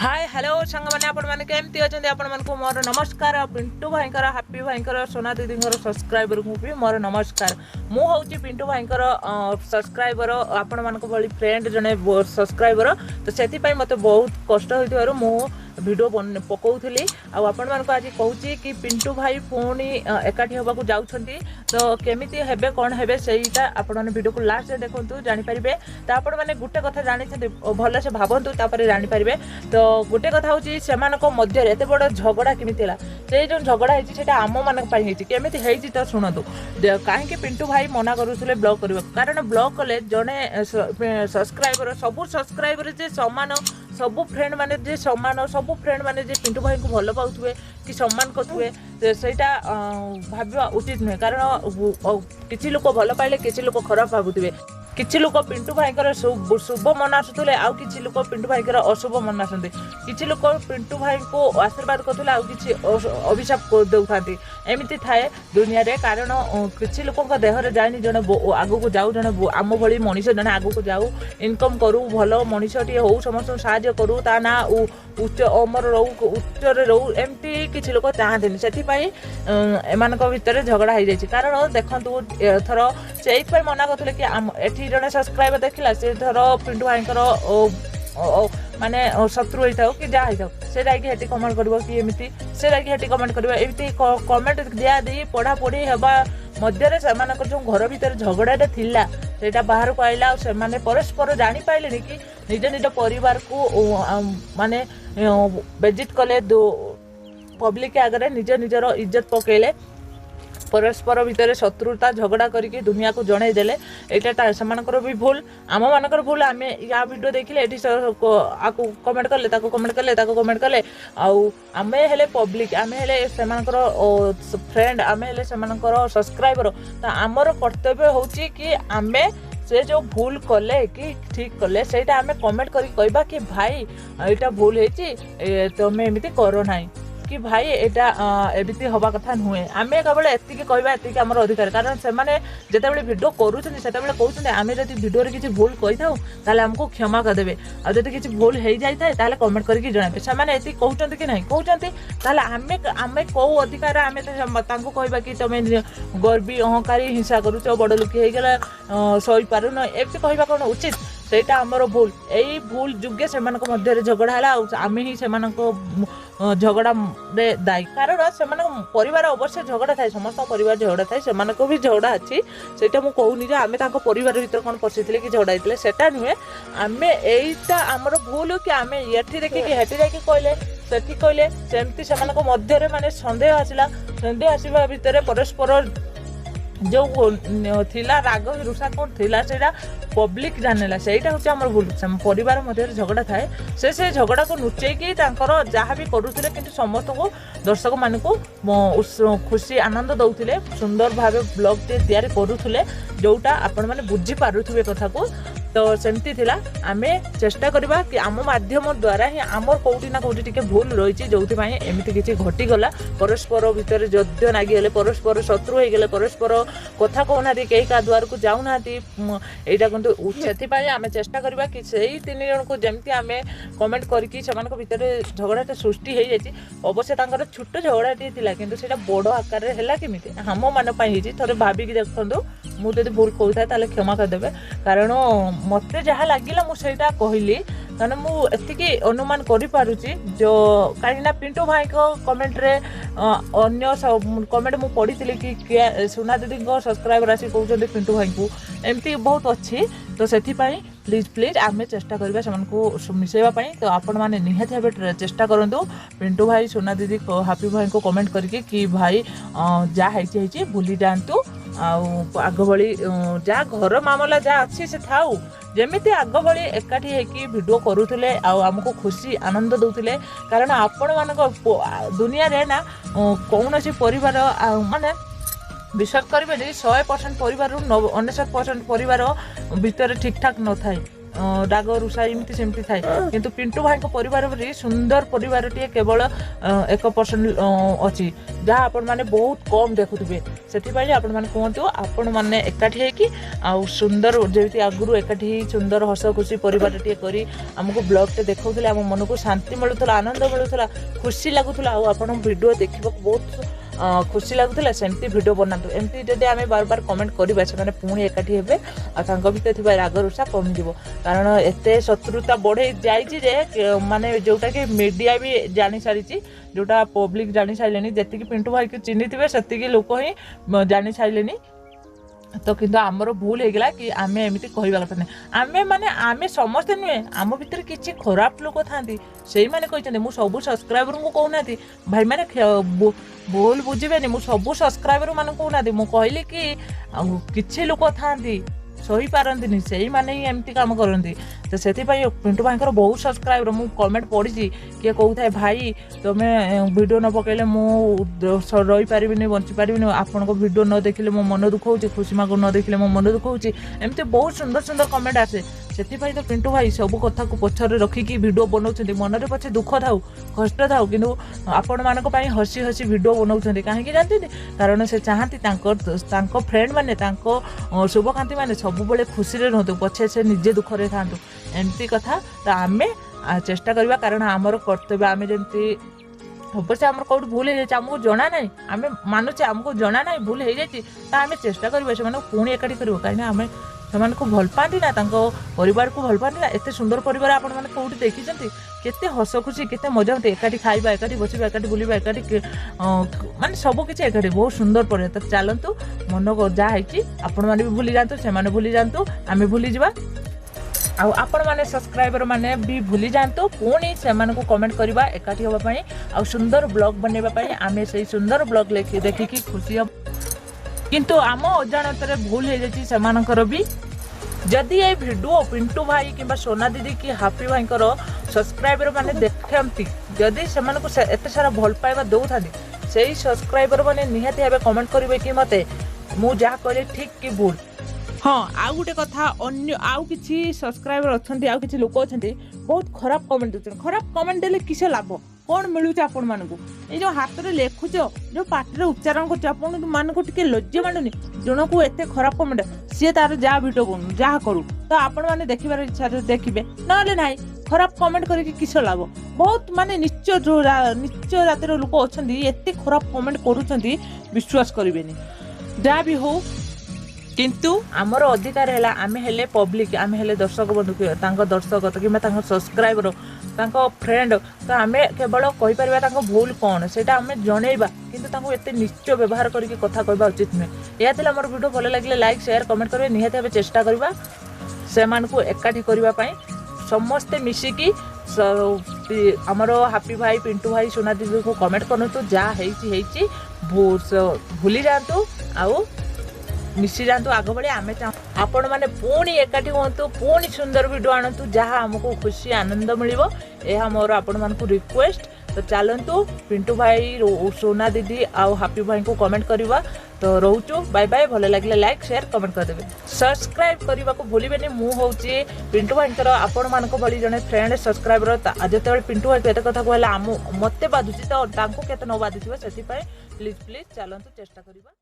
Hi hello सांग मैंने आपण मैंने केमती अच्छे आपण मानक मोर नमस्कार। पिंटू भाईकर हैप्पी भाईकर सोना दीदी सब्सक्राइबर को भी मोर नमस्कार। मु हूँ पिंटू भाईकर सब्सक्राइबर आपण मानक भली फ्रेंड जने सब्सक्राइबर तो से मत बहुत कष्ट हो मु भिडियो पकाउली आपण मानक आज कहूँ कि पिंटू भाई पुणी एकाठी होगा जाउछंती तो केमिति हेबे कौन हेबे सेटा आपण माने वीडियो को लास्ट देखंतु जानि परिबे। तो आपण माने गुटे कथा जानि भल से भाबंतु तापर जानि परिबे। तो गोटे कथा हूँ से मध्य एत बड़ झगड़ा केमिति हला से जो झगड़ा होती है आम मान केमिति हेइछि तो शुणु कहीं पिंटू भाई मना करुले ब्लॉक करने कारण ब्लॉक कले जड़े सब्सक्राइबर सबू सब्सक्राइबर जे समान सबू फ्रेंड माने जे समान सबू फ्रेंड माने जे पिंटू भाई को भल पाउथुए कि सम्मान करुवे सेटा भाबा उचित नुहे कारण किछि लोक भल पाइले किछि लोक खराब भाबुथिबे किछि लोक पिंटू भाईकर शुभ मनासुले आउ किछि लोक पिंटू भाईकर अशुभ मनासुंते किछि लोक पिंटू भाई को आशीर्वाद करथुले आउ किछि अभिशाप कर देउथांती एमिति थाए दुनिया रे कारण किछि लोकक देहरे जाइनि जने आगु को जाऊ जने आम भली मनीष जने आगु को जाऊ इनकम करू भलो मनीषटी हो समस्त साहाय्य करू ता ना उच्च अमर रहू उच्च रे रहू एमिति किछि लोक चाहतेनि सेथि पई एमानक भितर झगड़ा हो जाइछि कारण देखंतु थरो सेइथ पई मना करथुले कि जड़े सब्सक्राइबर देखला से धर पिंटू भाईकर माने शत्रु होता कि जहाँ होता से जाकि कमेंट कर कि एमती से जाकि कमेंट कर कमेंट दिया दी पढ़ा पढ़ी हेबा मध्य जो घर भीतर झगड़ाटे थिला सेटा बाहर को आइला से माने परस्पर जानी पाइले कि निज निज परिवार को माने बेजित कले पब्लिक आगे निज निजर इज्जत पकेले परस्पर भितर शत्रुता झगड़ा करके दुनिया को जड़े देले एटा सेमानकर भी भूल आम मानकर भूल आम या वीडियो देखिले एटी आकु कमेंट कले ताको कमेंट कले ताको कमेंट कले आमे हेले पब्लिक आमे हेले सेमानकर फ्रेंड आमे हेले सेमानकर सब्सक्राइबर तो आमर कर्तव्य होची कि आमे से जो भूल कले कि ठीक कले सेटा आमे कमेंट करी कहबा कि भाई एटा भूल हेची तमे एमिति करो नाही कि भाई एटा एबिति हवा कथा नुहे आम केवल एति कहवा एति आम अधिकार कारण से जिते भिडियो करूँ से कहते आम जब भिडियो किसी भूल कही था ताले हमको क्षमा करदे आदि किसी भूल हो जाए ताले कमेंट करके जनाबे से कहते कि नहीं कहते ताले आम कौ अधिकार आम कहवा कि तुम गर्वी अहंकारी हिंसा करुच बड़ लोक होगला सही पारुन एमती कहवा कौन उचित सेटा आमर भूल यही भूल जुगे से मध्य झगड़ा है आम ही से झगड़ा रे दायी कारण से परिवार अवश्य झगड़ा थाए समस्त परिवार झगड़ा थाए से भी झगड़ा अच्छी से मुझे जे आम परिवार भर कौन पशि कि झगड़ा होते सेटा नुहे आम यहीटा आमर भूल कि आम ये देखिए हेटी जाकि कहले सेठी कहले सेमती से मध्य माने सन्देह आसला सन्देह आसवा भितर परस्पर जो थिला राग रुषा कौन थिला सेटा पब्लिक जानेला सेटा हूँ आम भूल परिवार मध्य झगड़ा थाए से झगड़ा को लुचेकी जहाँ भी करुले कि समस्त को दर्शक मान को खुशी आनंद दौले सुंदर भाव ब्लॉग टे तैयारी करुले जोटा आपण मैंने बुझी पारुथिबे कथा को तो सेमती थिला आमे चेष्टा करबा कि आम माध्यम द्वारा ही आमर कोउटी ना कोउटी टिके भूल रही जो एमती किसी घटीगला परस्पर भितर यद्य नागिगले परस्पर शत्रु हो गले परस्पर कथा कहना कई का द्वार को जाऊना यहाँ किंतु से आम चेष्टा करबा कि सही 3 जन को जमती आम कमेंट करके भितर झगड़ाटा सृष्टि हो जाए अवश्य छोट झगड़ाटे थिला किंतु सेटा बड़ आकार है केमिति हम मान थे भाविकी देखु मुझे भूल कहता है क्षमा करदे कारण मत जहाँ लगिला मुझे कहली कारण मुझे अनुमान करुच्ची जो कहीं पिंटू भाई को कमेंट रे अन्य कमेंट मुझे पढ़ी कि सोना दीदी सब्सक्राइबर आसी कहते पिंटू भाई को एमती बहुत अच्छी तो से प्लीज आम चेष्टा करवा से मिसेवाई तो आपण मैंने निहाती भाव चेष्टा करूँ पिंटू भाई सोना दीदी हापी भाई को कमेंट करके कि भाई जहाँ भूली जातु आग भली जहाँ घर मामला जहाँ अच्छी से थाऊ जमीती आग भली एकाठी होकी भिडियो करुले आमको खुशी आनंद दौले कारण आपण मान दुनिया रे ना कौन परिवार माने विश्वास करेंगे 100% परिवार 99% परिवार भितर ठीक ठाक न थाए राग रुषा एमती सेमती थाए किंतु पिंटू भाई परिवार सुंदर परिवार टे केवल 1% अच्छी जहाँ आपण मैंने बहुत कम देखुवे से आपण मैंने कहतु आपण मैंने एकाठी होगी आउ सुंदर जमी आगुरी एकाठी सुंदर हस खुशी परिवार टे करी आमको ब्लॉग टे देखा आम मन को शांति मिलूला आनंद मिलूला खुशी लगुला आपण वीडियो देखा बहुत खुशी लगुला सेमती वीडियो बनातु एमती जदि आम बार बार कमेंट करवा से पुणी एकाठी हे भर थी राग रुषा कमिज कारण एत शत्रुता बढ़े जाए माने जोटा कि मीडिया भी जानी सारी जोटा पब्लिक जानी सारे जी पिंटू भाई को चिन्ही थे से लोक ही जानी सारे तो किंतु आमर भूल होगा कि आम एमती कहवा कथा नहीं आमे माने आमे समस्ते नुहे आम भीतर किसी खराब लोक था से मैंने कहते मुझ सब सब्सक्राइबर को कहना भाई मैंने भूल बुझे मुझ सब सब्सक्राइबर मान कहना मुझे कहली कि किसी लोक था सही पारती से मैंने ही एमती काम करती तो से पिंटू भाई बहुत सब्सक्राइबर मुझे कमेंट पढ़ी किए कहता है भाई तुम्हें वीडियो न पकड़े मुझे रही पारि बंची पारि आपण वीडियो न देखिले मो मन दुख हो खुशी माँ को न देखिले मो मन दुख होमती बहुत सुंदर सुंदर कमेंट आसे से तो पिंटू भाई सब कथा को पछरे रखिकी वीडियो बनाऊँ मन में पछे दुख था कष्ट था कि आपण मान हसी हसी वीडियो बनाऊँ कहीं जानते कारण से चाहती फ्रेंड मैंने शुभकांति मैंने सब बड़े खुशी रुहतु पछे से निजे दुखरे था एमती कथा तो आम चेष्टा करवा कारण आमर कर्तव्य आम जमी अवश्य आम कौट भूल हो जाए आमको जना ना आम मानुचे आमको जना ना भूल हो जाए तो आम चेष्टा करवा से पुणी एकाठी कर कहीं आम से भल पाती ना परिवार को भल पाती ना एत सुंदर परिवार आपण मैंने कौटी देखी केते हस खुशी केते मजा होती एकाठी खाइबा एकाठी बसवा एकाठी बुलवा एकाठी माने सब किसी एकाठी बहुत सुंदर परिवार तो चलतु मन जहाँ आपण मैंने भी भूली जातु से भूली जातु आम भूली जा आपण माने सब्सक्राइबर माने भी भूली जातु पुणी से कमेंट करवा एकाठी होगापी आ सुंदर ब्लॉग बनवाई आम से सुंदर ब्लॉग देखिकी खुशी हम किंतु आम अजाणत भूल हो जाए भी जदि ये वीडियो पिंटू भाई कि सोना दीदी कि हापी भाई सब्सक्राइबर माने देखती जदि से एत सारा भल पाइबा दौथा से सब्सक्राइबर माने निहाती भाव कमेंट करेंगे कि मते मु जहाँ करी ठीक कि भूल हाँ आउ गोटे कथा अन्य आउ किसी सब्सक्राइबर अच्छा किसी लोक अच्छा बहुत खराब कमेंट दे खराब कमेंट देले किस लाभ कौन मिलूँ आपण मानक ये जो हाथ में लेखुच जो पार्टी उच्चारण कर लज्जा मानुनी जन को एत खराब कमेंट सी तार जहाँ भिडियो बनू जहाँ करू तो आपण मैंने देखिबार इच्छा देखिए ना ना खराब कमेंट करके किस लाभ बहुत माने नीच जातिर लोक अच्छा एत खराब कमेंट करुँच विश्वास करेंगे जहाँ भी हो किंतु आमर अधिकार है आम हेले पब्लिक आम हेले दर्शक बंधु दर्शक कि सब्सक्राइबर फ्रेंड तो आम केवल कहीपर भूल कौन से आम जनइबा किंतु एत नीच व्यवहार करके कथा कहवा उचित नुहे यह आम वीडियो भल लगे लाइक शेयर कमेंट करेंगे निहाती भाव चेष्टा करवा से एकाठी करने समस्ते मिसिकी आमर हापी भाई पिंटू भाई सोना दीदी को कमेंट करूँ जहाँ भूली जातु आउ मिसी जातु आग भाई आम चाहूँ आपण मैंने पुणी एकाठी हूँ पुणी सुंदर वीडियो आणतु जहाँ आमको खुशी आनंद मिल मोर आपण मानक रिक्वेस्ट तो चलतु पिंटू भाई सोना दीदी आउ हापी भाई को कमेंट करवा तो रोचु बाय बाय भल लगे लाइक शेयर कमेंट करदेवे सब्सक्राइब करने को भूलें मुझे पिंटू भाई आपण मानक भली जड़े फ्रेंड सब्सक्राइबर जो पिंटू भाई केते कथा कहला मत बाधुची तो केते न बाधुथो से प्लीज प्लीज चलतु चेष्टा करवा।